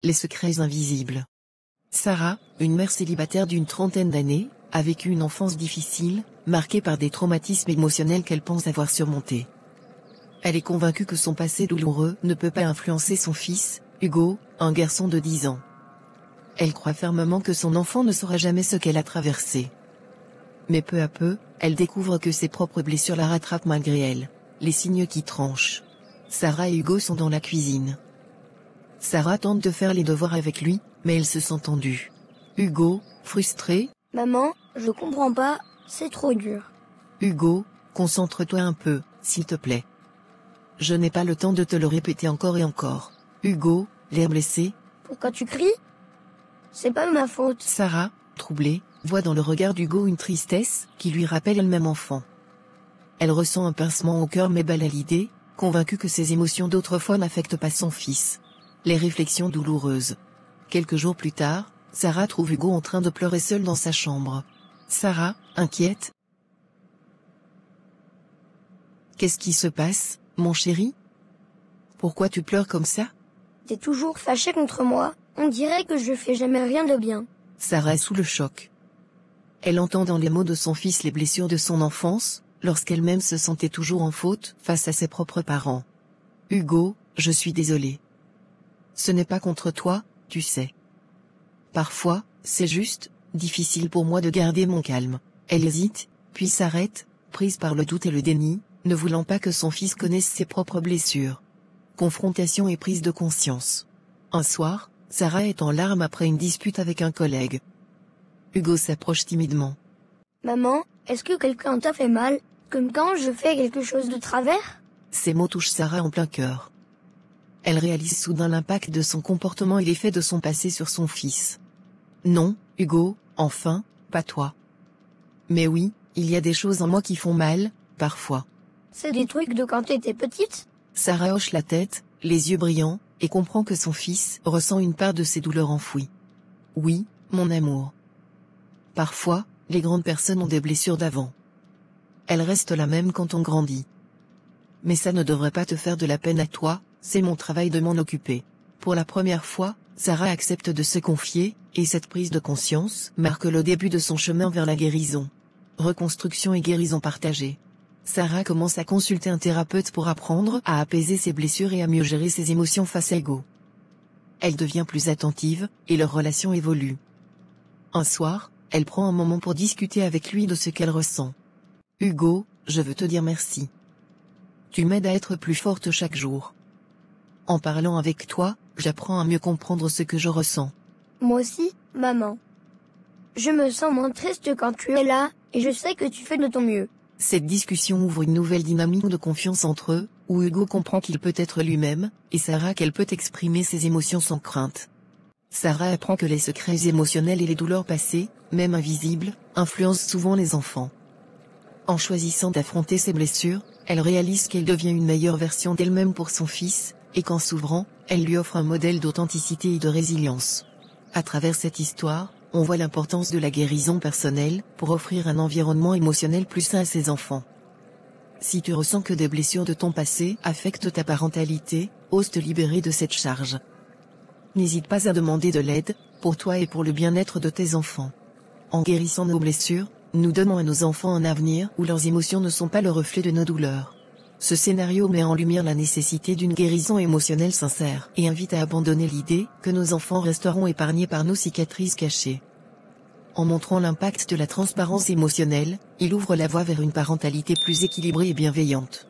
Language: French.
Les secrets invisibles. Sarah, une mère célibataire d'une trentaine d'années, a vécu une enfance difficile, marquée par des traumatismes émotionnels qu'elle pense avoir surmontés. Elle est convaincue que son passé douloureux ne peut pas influencer son fils, Hugo, un garçon de 10 ans. Elle croit fermement que son enfant ne saura jamais ce qu'elle a traversé. Mais peu à peu, elle découvre que ses propres blessures la rattrapent malgré elle, les signes qui tranchent. Sarah et Hugo sont dans la cuisine. Sarah tente de faire les devoirs avec lui, mais elle se sent tendue. Hugo, frustré. Maman, je comprends pas, c'est trop dur. Hugo, concentre-toi un peu, s'il te plaît. Je n'ai pas le temps de te le répéter encore et encore. Hugo, l'air blessé. Pourquoi tu cries? C'est pas ma faute. Sarah, troublée, voit dans le regard d'Hugo une tristesse qui lui rappelle elle-même enfant. Elle ressent un pincement au cœur mais bala l'idée, convaincue que ses émotions d'autrefois n'affectent pas son fils. Les réflexions douloureuses. Quelques jours plus tard, Sarah trouve Hugo en train de pleurer seul dans sa chambre. Sarah, inquiète. Qu'est-ce qui se passe, mon chéri? Pourquoi tu pleures comme ça? T'es toujours fâché contre moi, on dirait que je fais jamais rien de bien. Sarah est sous le choc. Elle entend dans les mots de son fils les blessures de son enfance, lorsqu'elle-même se sentait toujours en faute face à ses propres parents. Hugo, je suis désolée. Ce n'est pas contre toi, tu sais. Parfois, c'est juste, difficile pour moi de garder mon calme. Elle hésite, puis s'arrête, prise par le doute et le déni, ne voulant pas que son fils connaisse ses propres blessures. Confrontation et prise de conscience. Un soir, Sarah est en larmes après une dispute avec un collègue. Hugo s'approche timidement. Maman, est-ce que quelqu'un t'a fait mal, comme quand je fais quelque chose de travers? Ces mots touchent Sarah en plein cœur. Elle réalise soudain l'impact de son comportement et l'effet de son passé sur son fils. Non, Hugo, enfin, pas toi. Mais oui, il y a des choses en moi qui font mal, parfois. C'est des trucs de quand t'étais petite? Sarah hoche la tête, les yeux brillants, et comprend que son fils ressent une part de ses douleurs enfouies. Oui, mon amour. Parfois, les grandes personnes ont des blessures d'avant. Elles restent la même quand on grandit. Mais ça ne devrait pas te faire de la peine à toi, c'est mon travail de m'en occuper. Pour la première fois, Sarah accepte de se confier, et cette prise de conscience marque le début de son chemin vers la guérison. Reconstruction et guérison partagée. Sarah commence à consulter un thérapeute pour apprendre à apaiser ses blessures et à mieux gérer ses émotions face à Hugo. Elle devient plus attentive, et leur relation évolue. Un soir, elle prend un moment pour discuter avec lui de ce qu'elle ressent. Hugo, je veux te dire merci. Tu m'aides à être plus forte chaque jour. En parlant avec toi, j'apprends à mieux comprendre ce que je ressens. Moi aussi, maman. Je me sens moins triste quand tu es là, et je sais que tu fais de ton mieux. Cette discussion ouvre une nouvelle dynamique de confiance entre eux, où Hugo comprend qu'il peut être lui-même, et Sarah qu'elle peut exprimer ses émotions sans crainte. Sarah apprend que les secrets émotionnels et les douleurs passées, même invisibles, influencent souvent les enfants. En choisissant d'affronter ses blessures, elle réalise qu'elle devient une meilleure version d'elle-même pour son fils, et qu'en s'ouvrant, elle lui offre un modèle d'authenticité et de résilience. À travers cette histoire, on voit l'importance de la guérison personnelle pour offrir un environnement émotionnel plus sain à ses enfants. Si tu ressens que des blessures de ton passé affectent ta parentalité, ose te libérer de cette charge. N'hésite pas à demander de l'aide, pour toi et pour le bien-être de tes enfants. En guérissant nos blessures, nous donnons à nos enfants un avenir où leurs émotions ne sont pas le reflet de nos douleurs. Ce scénario met en lumière la nécessité d'une guérison émotionnelle sincère et invite à abandonner l'idée que nos enfants resteront épargnés par nos cicatrices cachées. En montrant l'impact de la transparence émotionnelle, il ouvre la voie vers une parentalité plus équilibrée et bienveillante.